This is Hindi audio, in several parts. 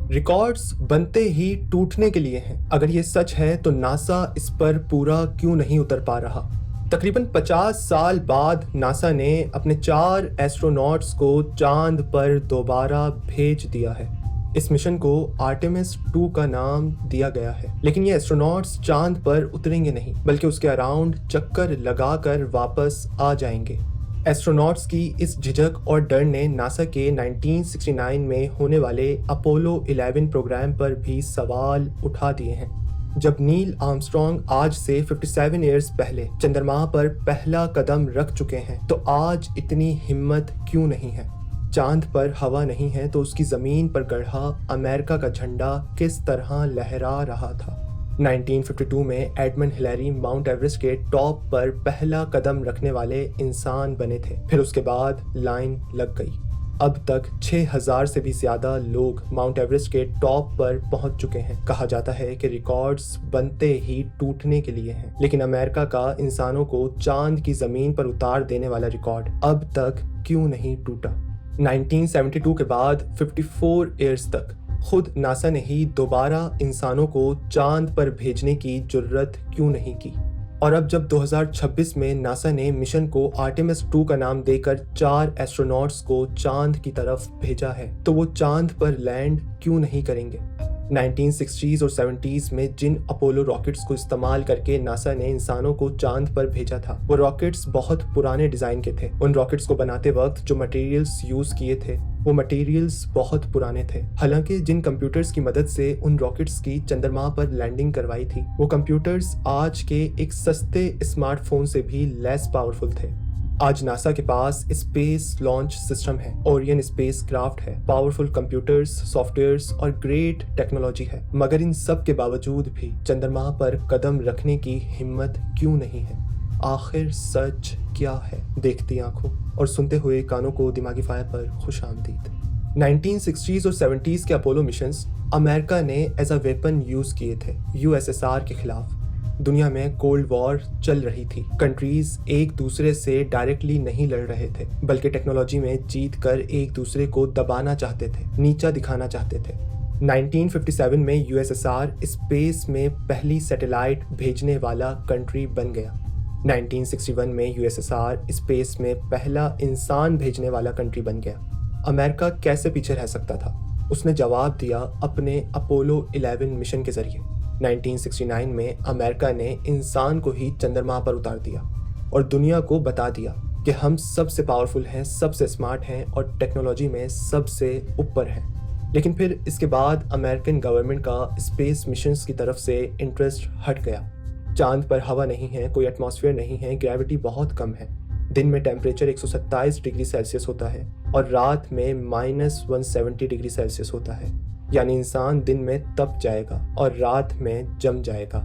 रिकॉर्ड्स बनते ही टूटने के लिए हैं। अगर ये सच है तो नासा इस पर पूरा क्यों नहीं उतर पा रहा? तकरीबन 50 साल बाद नासा ने अपने 4 एस्ट्रोनॉट्स को चांद पर दोबारा भेज दिया है। इस मिशन को आर्टेमिस 2 का नाम दिया गया है। लेकिन ये एस्ट्रोनॉट्स चांद पर उतरेंगे नहीं, बल्कि उसके अराउंड चक्कर लगाकर वापस आ जाएंगे। एस्ट्रोनॉट्स की इस झिझक और डर ने नासा के 1969 में होने वाले अपोलो 11 प्रोग्राम पर भी सवाल उठा दिए हैं। जब नील आर्मस्ट्रॉन्ग आज से 57 ईयर्स पहले चंद्रमा पर पहला कदम रख चुके हैं, तो आज इतनी हिम्मत क्यों नहीं है? चांद पर हवा नहीं है तो उसकी जमीन पर गढ़ा अमेरिका का झंडा किस तरह लहरा रहा था? 1952 में एडमंड हिलैरी माउंट एवरेस्ट के टॉप पर पहला कदम रखने वाले इंसान बने थे। फिर उसके बाद लाइन लग गई। अब तक 6000 से भी ज्यादा लोग माउंट एवरेस्ट के टॉप पर पहुंच चुके हैं। कहा जाता है कि रिकॉर्ड्स बनते ही टूटने के लिए हैं, लेकिन अमेरिका का इंसानों को चांद की जमीन पर उतार देने वाला रिकॉर्ड अब तक क्यों नहीं टूटा? 1972 के बाद 54 ईयर्स तक खुद नासा ने ही दोबारा इंसानों को चांद पर भेजने की जुर्रत क्यों नहीं की? और अब जब 2026 में नासा ने मिशन को आर्टेमिस 2 का नाम देकर 4 एस्ट्रोनॉट्स को चांद की तरफ भेजा है, तो वो चांद पर लैंड क्यों नहीं करेंगे? 1960s और 70s में जिन अपोलो रॉकेट्स को इस्तेमाल करके नासा ने इंसानों को चांद पर भेजा था, वो रॉकेट्स बहुत पुराने डिजाइन के थे। उन रॉकेट्स को बनाते वक्त जो मटेरियल्स यूज किए थे, वो मटेरियल्स बहुत पुराने थे। हालांकि जिन कंप्यूटर्स की मदद से उन रॉकेट्स की चंद्रमा पर लैंडिंग करवाई थी, वो कंप्यूटर्स आज के एक सस्ते स्मार्टफोन से भी लेस पावरफुल थे। आज नासा के पास स्पेस लॉन्च सिस्टम है, ओरियन स्पेस क्राफ्ट है, पावरफुल कंप्यूटर्स, सॉफ्टवेयर्स और ग्रेट टेक्नोलॉजी है। मगर इन सब के बावजूद भी चंद्रमा पर कदम रखने की हिम्मत क्यों नहीं है? आखिर सच क्या है? देखती आंखों और सुनते हुए कानों को दिमागी फायर पर खुश आमदीद। 1960s और 70s के अपोलो मिशंस अमेरिका ने एज अ वेपन यूज किए थे यूएसएसआर के खिलाफ। दुनिया में कोल्ड वॉर चल रही थी। कंट्रीज एक दूसरे से डायरेक्टली नहीं लड़ रहे थे, बल्कि टेक्नोलॉजी में जीत कर एक दूसरे को दबाना चाहते थे, नीचा दिखाना चाहते थे। 1957 में यूएसएसआर स्पेस में पहली सैटेलाइट भेजने वाला कंट्री बन गया। 1961 में यूएसएसआर स्पेस में पहला इंसान भेजने वाला कंट्री बन गया। अमेरिका कैसे पीछे रह सकता था? उसने जवाब दिया अपने अपोलो 11 मिशन के जरिए। 1969 में अमेरिका ने इंसान को ही चंद्रमा पर उतार दिया और दुनिया को बता दिया कि हम सबसे पावरफुल हैं, सबसे स्मार्ट हैं और टेक्नोलॉजी में सबसे ऊपर हैं। लेकिन फिर इसके बाद अमेरिकन गवर्नमेंट का स्पेस मिशंस की तरफ से इंटरेस्ट हट गया। चांद पर हवा नहीं है, कोई एटमॉस्फेयर नहीं है, ग्रेविटी बहुत कम है। दिन में टेम्परेचर 127 डिग्री सेल्सियस होता है और रात में -170 डिग्री सेल्सियस होता है। यानी इंसान दिन में तप जाएगा और रात में जम जाएगा।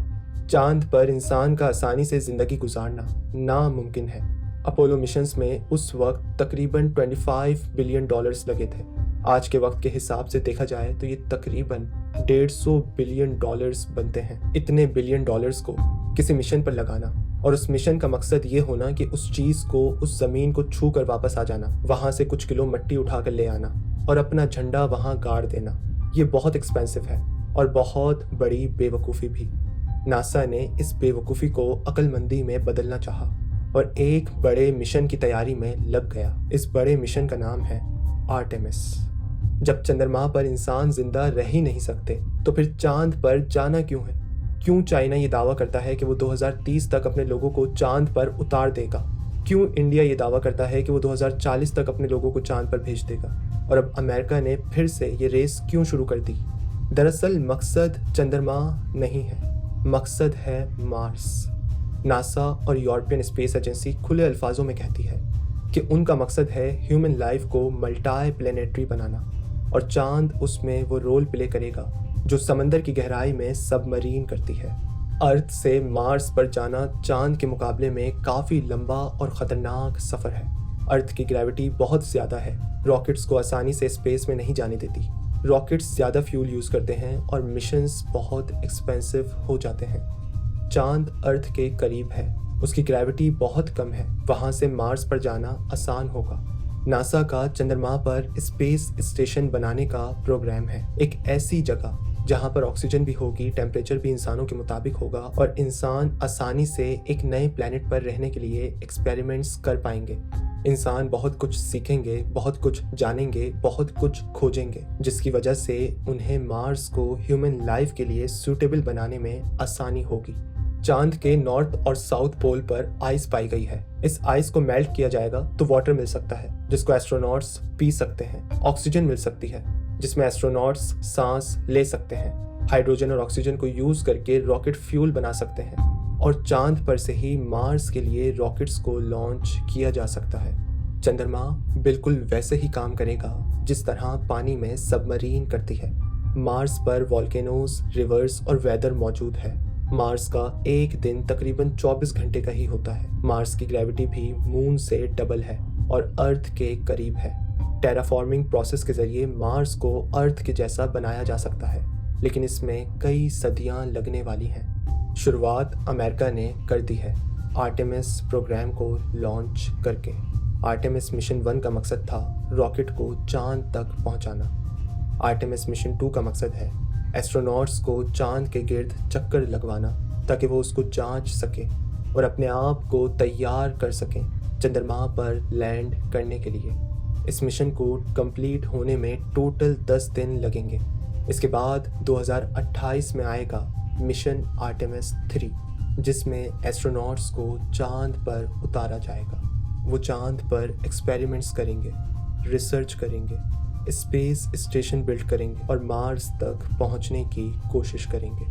चांद पर इंसान का आसानी से जिंदगी गुजारना नामुमकिन है। अपोलो मिशंस में उस वक्त तकरीबन $25 बिलियन लगे थे। आज के वक्त के हिसाब से देखा जाए तो ये तकरीबन $150 बिलियन बनते हैं। इतने बिलियन डॉलर्स को किसी मिशन पर लगाना और उस मिशन का मकसद ये होना कि उस चीज को, उस जमीन को छू कर वापस आ जाना, वहां से कुछ किलो मिट्टी उठा कर ले आना और अपना झंडा वहां गाड़ देना, ये बहुत एक्सपेंसिव है और बहुत बड़ी बेवकूफ़ी भी। नासा ने इस बेवकूफ़ी को अक्लमंदी में बदलना चाहा और एक बड़े मिशन की तैयारी में लग गया। इस बड़े मिशन का नाम है आर्टेमिस। जब चंद्रमा पर इंसान जिंदा रह ही नहीं सकते, तो फिर चांद पर जाना क्यों है? क्यों चाइना ये दावा करता है कि वो 2030 तक अपने लोगों को चांद पर उतार देगा? क्यों इंडिया ये दावा करता है कि वो 2040 तक अपने लोगों को चांद पर भेज देगा? और अब अमेरिका ने फिर से ये रेस क्यों शुरू कर दी? दरअसल मकसद चंद्रमा नहीं है, मकसद है मार्स। नासा और यूरोपियन स्पेस एजेंसी खुले अल्फाजों में कहती है कि उनका मकसद है ह्यूमन लाइफ को मल्टी प्लेनेटरी बनाना और चांद उसमें वो रोल प्ले करेगा जो समंदर की गहराई में सबमरीन करती है। अर्थ से मार्स पर जाना चांद के मुकाबले में काफ़ी लंबा और ख़तरनाक सफ़र है। अर्थ की ग्रेविटी बहुत ज़्यादा है, रॉकेट्स को आसानी से स्पेस में नहीं जाने देती। रॉकेट्स ज़्यादा फ्यूल यूज़ करते हैं और मिशंस बहुत एक्सपेंसिव हो जाते हैं। चांद अर्थ के करीब है, उसकी ग्रेविटी बहुत कम है, वहाँ से मार्स पर जाना आसान होगा। नासा का चंद्रमा पर स्पेस स्टेशन बनाने का प्रोग्राम है। एक ऐसी जगह जहां पर ऑक्सीजन भी होगी, टेम्परेचर भी इंसानों के मुताबिक होगा और इंसान आसानी से एक नए प्लेनेट पर रहने के लिए एक्सपेरिमेंट्स कर पाएंगे। इंसान बहुत कुछ सीखेंगे, बहुत कुछ जानेंगे, बहुत कुछ खोजेंगे, जिसकी वजह से उन्हें मार्स को ह्यूमन लाइफ के लिए सूटेबल बनाने में आसानी होगी। चांद के नॉर्थ और साउथ पोल पर आइस पाई गई है। इस आइस को मेल्ट किया जाएगा तो वाटर मिल सकता है, जिसको एस्ट्रोनॉट्स पी सकते हैं। ऑक्सीजन मिल सकती है, जिसमें एस्ट्रोनॉट्स सांस ले सकते हैं। हाइड्रोजन और ऑक्सीजन को यूज करके रॉकेट फ्यूल बना सकते हैं और चांद पर से ही मार्स के लिए रॉकेट्स को लॉन्च किया जा सकता है। चंद्रमा बिल्कुल वैसे ही काम करेगा जिस तरह पानी में सबमरीन करती है। मार्स पर वॉल्केनोज, रिवर्स और वेदर मौजूद है। मार्स का एक दिन तकरीबन 24 घंटे का ही होता है। मार्स की ग्रेविटी भी मून से डबल है और अर्थ के करीब है। टेराफॉर्मिंग प्रोसेस के जरिए मार्स को अर्थ के जैसा बनाया जा सकता है, लेकिन इसमें कई सदियां लगने वाली हैं। शुरुआत अमेरिका ने कर दी है आर्टेमिस प्रोग्राम को लॉन्च करके। आर्टेमिस मिशन 1 का मकसद था रॉकेट को चांद तक पहुंचाना। आर्टेमिस मिशन 2 का मकसद है एस्ट्रोनॉट्स को चांद के गिर्द चक्कर लगवाना ताकि वो उसको जांच सके और अपने आप को तैयार कर सकें चंद्रमा पर लैंड करने के लिए। इस मिशन को कंप्लीट होने में टोटल 10 दिन लगेंगे। इसके बाद 2028 में आएगा मिशन आर्टेमिस 3, जिसमें एस्ट्रोनॉट्स को चांद पर उतारा जाएगा। वो चांद पर एक्सपेरिमेंट्स करेंगे, रिसर्च करेंगे, स्पेस स्टेशन बिल्ड करेंगे और मार्स तक पहुंचने की कोशिश करेंगे।